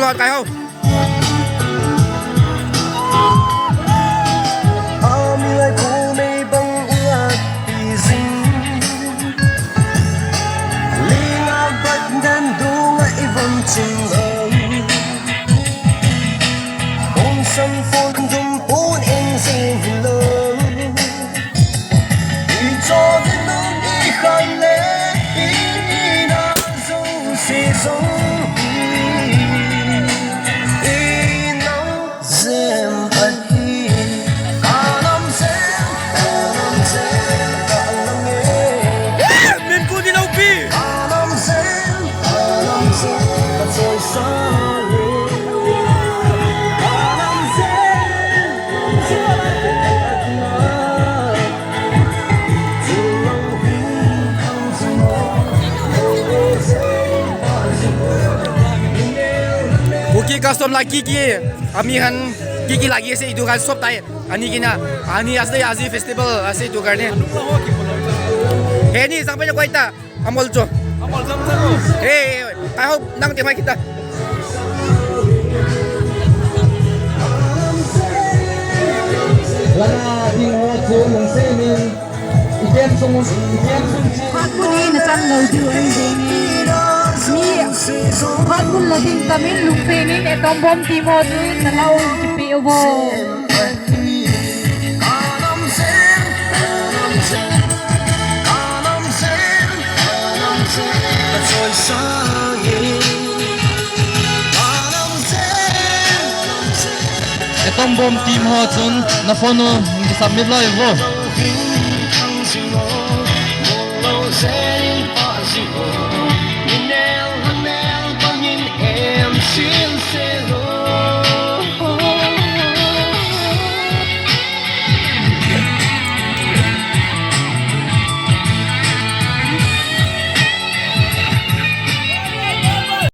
ลอดไกลเขาKuki custom lagi kami kan Kuki lagi sih itu kan shop tay ani kina ani asli festival asli itu kan ni sampai nak kita amol jo I hope nang timai kita Hot pun ini nak lalu jual ini. Ni hot pun lagi kami lupa ni etong bom timur tu nak lalu cepi obo. Etong bom timur tu na phone nu submit lah ibu.